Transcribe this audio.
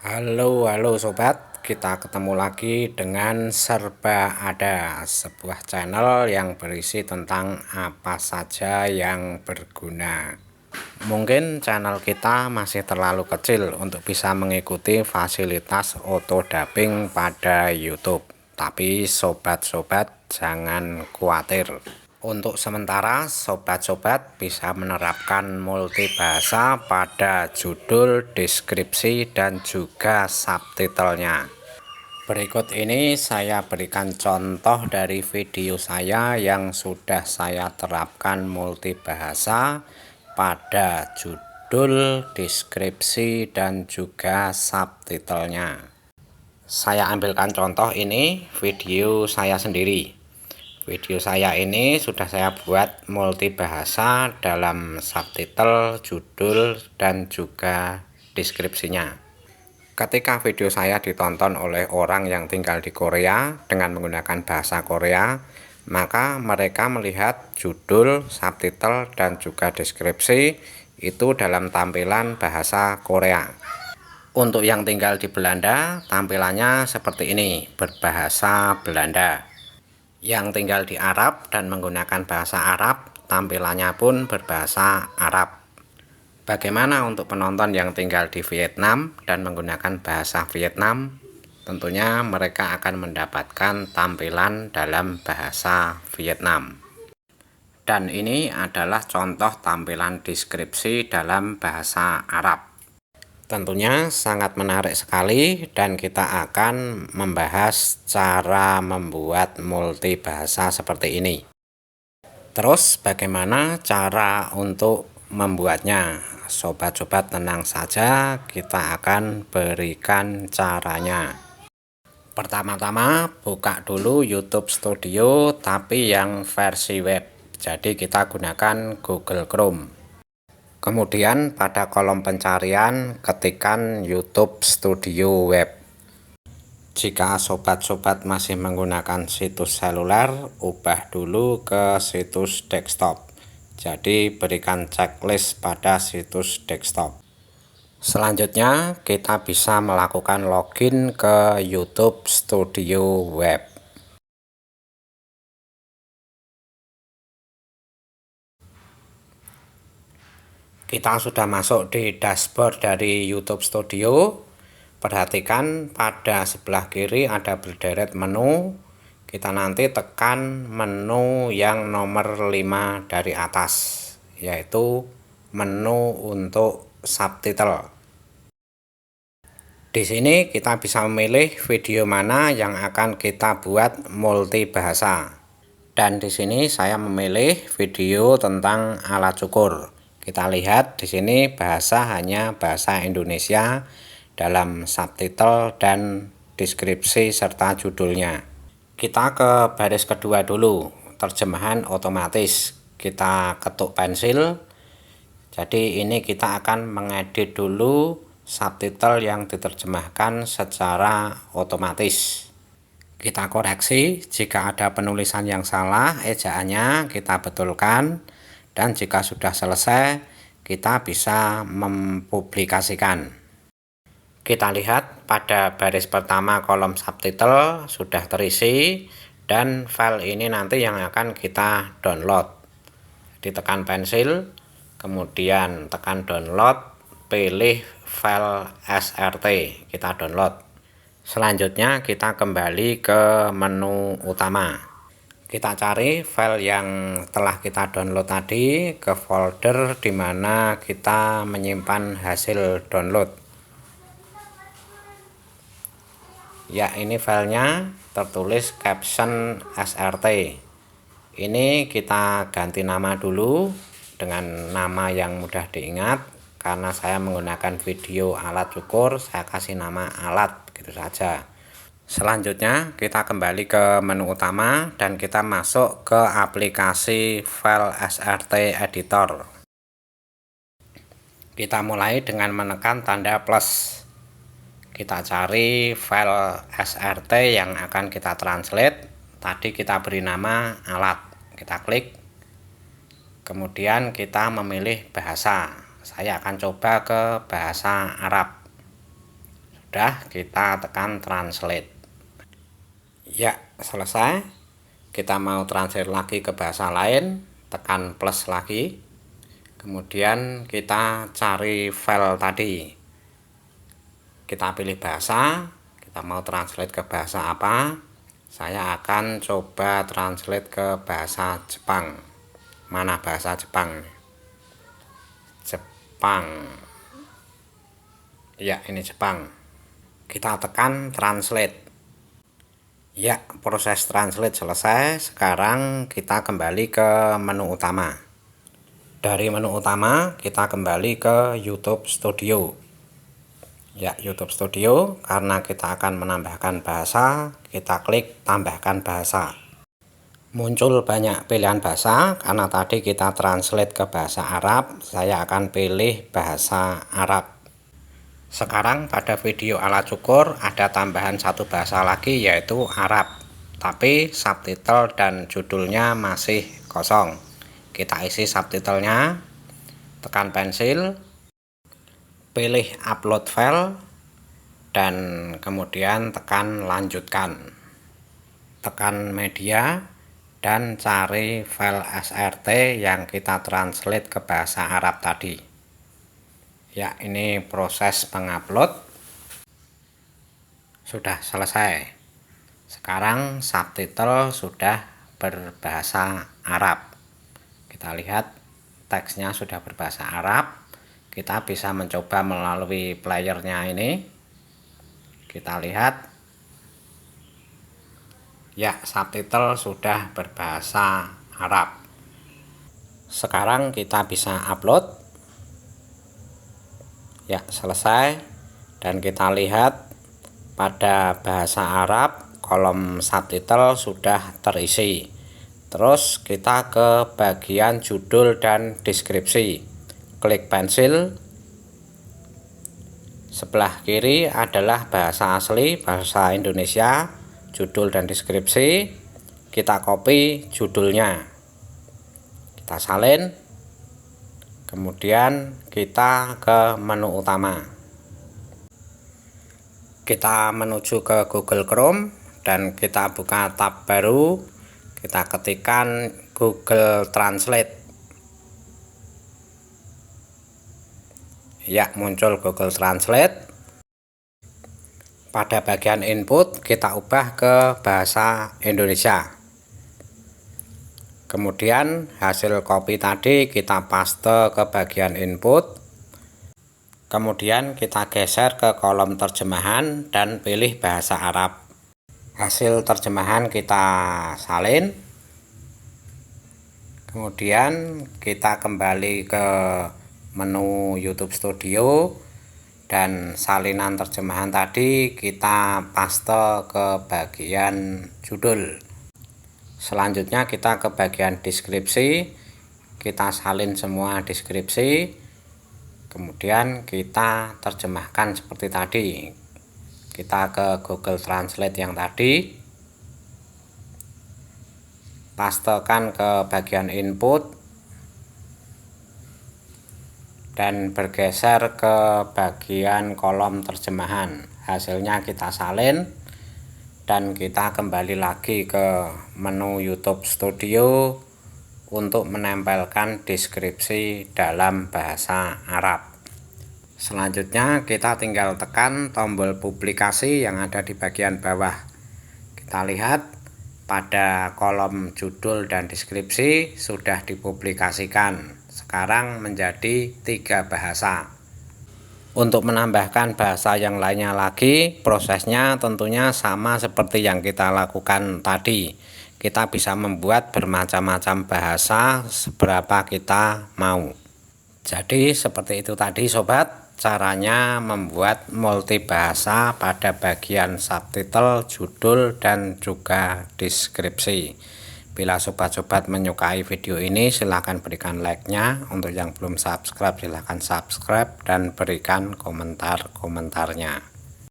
Halo sobat, kita ketemu lagi dengan Serba Ada, sebuah channel yang berisi tentang apa saja yang berguna. Mungkin channel kita masih terlalu kecil untuk bisa mengikuti fasilitas auto dubbing pada YouTube. Tapi sobat-sobat jangan khawatir. Untuk sementara, sobat-sobat bisa menerapkan multibahasa pada judul, deskripsi, dan juga subtitlenya. Berikut ini saya berikan contoh dari video saya yang sudah saya terapkan multibahasa pada judul, deskripsi, dan juga subtitlenya. Saya ambilkan contoh ini video saya sendiri. Video saya ini sudah saya buat multibahasa dalam subtitle, judul, dan juga deskripsinya. Ketika video saya ditonton oleh orang yang tinggal di Korea dengan menggunakan bahasa Korea, maka mereka melihat judul, subtitle, dan juga deskripsi itu dalam tampilan bahasa Korea. Untuk yang tinggal di Belanda, tampilannya seperti ini, berbahasa Belanda. Yang tinggal di Arab dan menggunakan bahasa Arab, tampilannya pun berbahasa Arab. Bagaimana untuk penonton yang tinggal di Vietnam dan menggunakan bahasa Vietnam? Tentunya mereka akan mendapatkan tampilan dalam bahasa Vietnam. Dan ini adalah contoh tampilan deskripsi dalam bahasa Arab. Tentunya sangat menarik sekali dan kita akan membahas cara membuat multibahasa seperti ini. Terus bagaimana cara untuk membuatnya? Sobat-sobat tenang saja, kita akan berikan caranya. Pertama-tama buka dulu YouTube Studio tapi yang versi web. Jadi kita gunakan Google Chrome. Kemudian pada kolom pencarian ketikkan YouTube Studio Web. Jika sobat-sobat masih menggunakan situs seluler, ubah dulu ke situs desktop. Jadi berikan checklist pada situs desktop. Selanjutnya kita bisa melakukan login ke YouTube Studio Web. Kita sudah masuk di dashboard dari YouTube Studio. Perhatikan pada sebelah kiri ada berderet menu. Kita nanti tekan menu yang nomor 5 dari atas, yaitu menu untuk subtitle. Di sini kita bisa memilih video mana yang akan kita buat multibahasa. Dan di sini saya memilih video tentang alat cukur. Kita lihat di sini bahasa hanya bahasa Indonesia dalam subtitle dan deskripsi serta judulnya. Kita ke baris kedua dulu, terjemahan otomatis. Kita ketuk pensil. Jadi ini kita akan mengedit dulu subtitle yang diterjemahkan secara otomatis. Kita koreksi jika ada penulisan yang salah, ejaannya kita betulkan, dan jika sudah selesai kita bisa mempublikasikan. Kita lihat pada baris pertama kolom subtitle sudah terisi, dan file ini nanti yang akan kita download. Ditekan pensil, kemudian tekan download, pilih file SRT, kita download. Selanjutnya kita kembali ke menu utama. Kita cari file yang telah kita download tadi ke folder di mana kita menyimpan hasil download. Ya, ini filenya tertulis caption SRT. Ini kita ganti nama dulu dengan nama yang mudah diingat. Karena saya menggunakan video alat cukur, saya kasih nama alat, begitu saja. Selanjutnya kita kembali ke menu utama dan kita masuk ke aplikasi file SRT editor. Kita mulai dengan menekan tanda plus. Kita cari file SRT yang akan kita translate. Tadi kita beri nama alat. Kita klik. Kemudian kita memilih bahasa. Saya akan coba ke bahasa Arab. sudah, kita tekan translate. Ya, selesai. Kita mau translate lagi ke bahasa lain, tekan plus lagi. Kemudian kita cari file tadi. Kita pilih bahasa, kita mau translate ke bahasa apa. Saya akan coba translate ke bahasa Jepang. Mana bahasa Jepang? Jepang. Ya, ini Jepang. Kita tekan translate. Ya, proses translate selesai. Sekarang kita kembali ke menu utama. Dari menu utama kita kembali ke YouTube Studio. Ya, YouTube Studio. Karena kita akan menambahkan bahasa, kita klik tambahkan bahasa. Muncul banyak pilihan bahasa. Karena tadi kita translate ke bahasa Arab, saya akan pilih bahasa Arab. Sekarang pada video ala cukur ada tambahan satu bahasa lagi, yaitu Arab. Tapi subtitle dan judulnya masih kosong. Kita isi subtitlenya, tekan pensil, pilih upload file, dan kemudian tekan lanjutkan. Tekan media dan cari file SRT yang kita translate ke bahasa Arab tadi. Ya, ini proses pengupload sudah selesai. Sekarang subtitle sudah berbahasa Arab. Kita lihat teksnya sudah berbahasa Arab. Kita bisa mencoba melalui playernya ini. Kita lihat. Ya, subtitle sudah berbahasa Arab. Sekarang kita bisa upload. Ya, selesai. Dan kita lihat pada bahasa Arab kolom subtitle sudah terisi. Terus kita ke bagian judul dan deskripsi. Klik pensil. Sebelah kiri adalah bahasa asli, bahasa Indonesia, judul dan deskripsi. Kita copy judulnya. Kita salin. Kemudian kita ke menu utama. Kita menuju ke Google Chrome dan kita buka tab baru. Kita ketikkan Google Translate. Ya, muncul Google Translate. Pada bagian input kita ubah ke bahasa Indonesia. Kemudian hasil copy tadi kita paste ke bagian input. Kemudian kita geser ke kolom terjemahan dan pilih bahasa Arab. Hasil terjemahan kita salin. Kemudian kita kembali ke menu YouTube Studio dan salinan terjemahan tadi kita paste ke bagian judul. Selanjutnya kita ke bagian deskripsi, kita salin semua deskripsi, kemudian kita terjemahkan seperti tadi. Kita ke Google Translate yang tadi, pastekan ke bagian input, dan bergeser ke bagian kolom terjemahan. Hasilnya kita salin. Dan kita kembali lagi ke menu YouTube Studio untuk menempelkan deskripsi dalam bahasa Arab. Selanjutnya kita tinggal tekan tombol publikasi yang ada di bagian bawah. Kita lihat pada kolom judul dan deskripsi sudah dipublikasikan. Sekarang menjadi 3 bahasa. Untuk menambahkan bahasa yang lainnya lagi, prosesnya tentunya sama seperti yang kita lakukan tadi. Kita bisa membuat bermacam-macam bahasa seberapa kita mau. Jadi seperti itu tadi sobat, caranya membuat multibahasa pada bagian subtitle, judul, dan juga deskripsi. Bila sobat-sobat menyukai video ini, silahkan berikan like-nya. Untuk yang belum subscribe, silahkan subscribe dan berikan komentar-komentarnya.